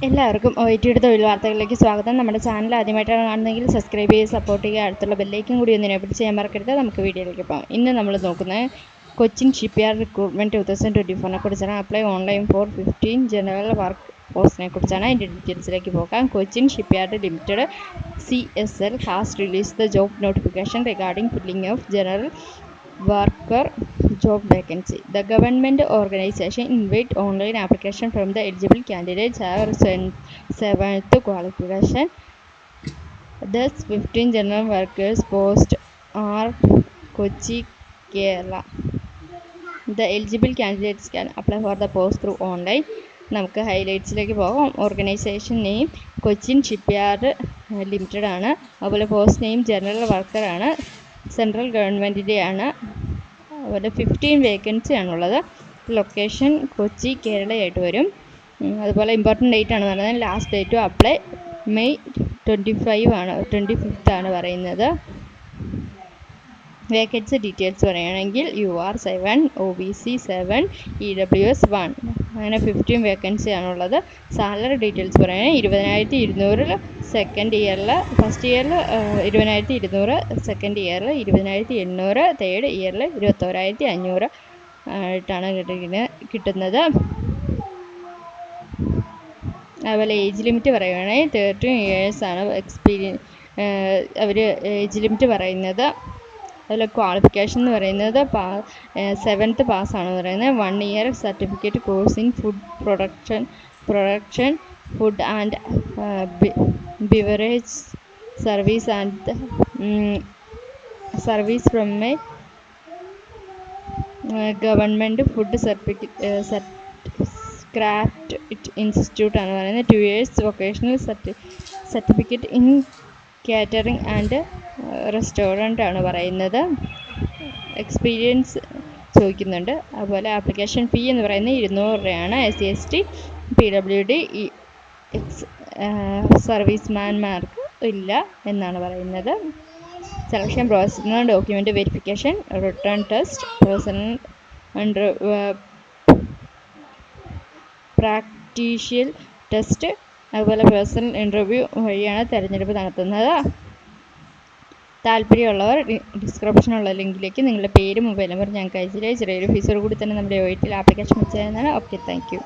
എല്ലാവർക്കും OITയുടെ തൊഴിൽ വാർത്തകളിലേക്ക് സ്വാഗതം. നമ്മുടെ ചാനൽ ആദ്യമായിട്ടാണ് കാണുന്നതെങ്കിൽ സബ്സ്ക്രൈബ് ചെയ്ത് സപ്പോർട്ട് ചെയ്യുക. അടുത്തുള്ള ബെല്ലൈക്കൻ കൂടി ഒന്ന് എനേബിൾ ചെയ്യാൻ മറക്കരുത്. നമുക്ക് വീഡിയോയിലേക്ക് പോകാം. ഇന്ന് നമ്മൾ നോക്കുന്നത് കൊച്ചിൻ ഷിപ്പ്യാർഡ് റിക്രൂട്ട്മെൻറ്റ് 2024 കുറിച്ചാണ്. Apply online for 15 general work പോസ്റ്റിനെ കുറിച്ചാണ്. അതിൻ്റെ ഡീറ്റെയിൽസിലേക്ക് പോകാം. Cochin shipyard limited CSL has release the job notification regarding filling of general worker job vacancy. The government organization invite online application from the eligible candidates have 7th qualification. Thus 15 general workers posts are Kochi, Kerala. The eligible candidates can apply for the post through online. നമുക്ക് ഹൈലൈറ്റ്സിലേക്ക് പോകാം. Organisation name Cochin shipyard limited ആണ്. അതുപോലെ post name general worker ആണ്. Central ഗവൺമെൻറ്റിൻ്റെയാണ്. അതുപോലെ 15 vacancy ആണുള്ളത്. Location Kochi, കേരളയായിട്ട് വരും. അതുപോലെ important date ആണ് പറയുന്നത്. Last date to apply May 25 ആണ് പറയുന്നത്. വേക്കൻസി ഡീറ്റെയിൽസ് പറയുകയാണെങ്കിൽ UR 7, OBC 7, EWS 1 അങ്ങനെ 15 വേക്കൻസി ആണുള്ളത്. സാലറി ഡീറ്റെയിൽസ് പറയുകയാണെങ്കിൽ 20,200 സെക്കൻഡ് ഇയറിൽ, ഫസ്റ്റ് ഇയറിൽ 20,200, സെക്കൻഡ് ഇയറിൽ 20,800, തേർഡ് ഇയറിൽ 21,500 ആയിട്ടാണ് കിട്ടുന്നത്. അതുപോലെ ഏജ് ലിമിറ്റ് പറയുകയാണെങ്കിൽ 13 years ആണ് അവർ ഏജ് ലിമിറ്റ് പറയുന്നത്. അതുപോലെ ക്വാളിഫിക്കേഷൻ എന്ന് പറയുന്നത് 7th പാസ്സാണ് പറയുന്നത്. 1 year certificate course in food production food and beverage service and service from A government food craft institute ആണ് പറയുന്നത്. 2 years vocational certificate in catering and restaurant ആണ് പറയുന്നത്. എക്സ്പീരിയൻസ് ചോദിക്കുന്നുണ്ട്. അതുപോലെ ആപ്ലിക്കേഷൻ ഫീ എന്ന് പറയുന്നത് 200 രൂപയാണ്. SC/ST PWD സർവീസ്മാൻമാർക്ക് ഇല്ല എന്നാണ് പറയുന്നത്. Selection process document verification, written test, personal practical test, അതുപോലെ പേഴ്സണൽ ഇൻ്റർവ്യൂ വഴിയാണ് തിരഞ്ഞെടുപ്പ് നടത്തുന്നത്. താല്പര്യമുള്ളവർ ഡിസ്ക്രിപ്ഷനുള്ള ലിങ്കിലേക്ക് നിങ്ങളുടെ പേര്, മൊബൈൽ നമ്പർ ഞങ്ങൾക്ക് അയച്ചില്ലേ. ചെറിയൊരു ഫീസോട് കൂടി തന്നെ നമ്മുടെ OITയിൽ ആപ്ലിക്കേഷൻ വെച്ച് തരുന്നതാണ്. Okay, thank you.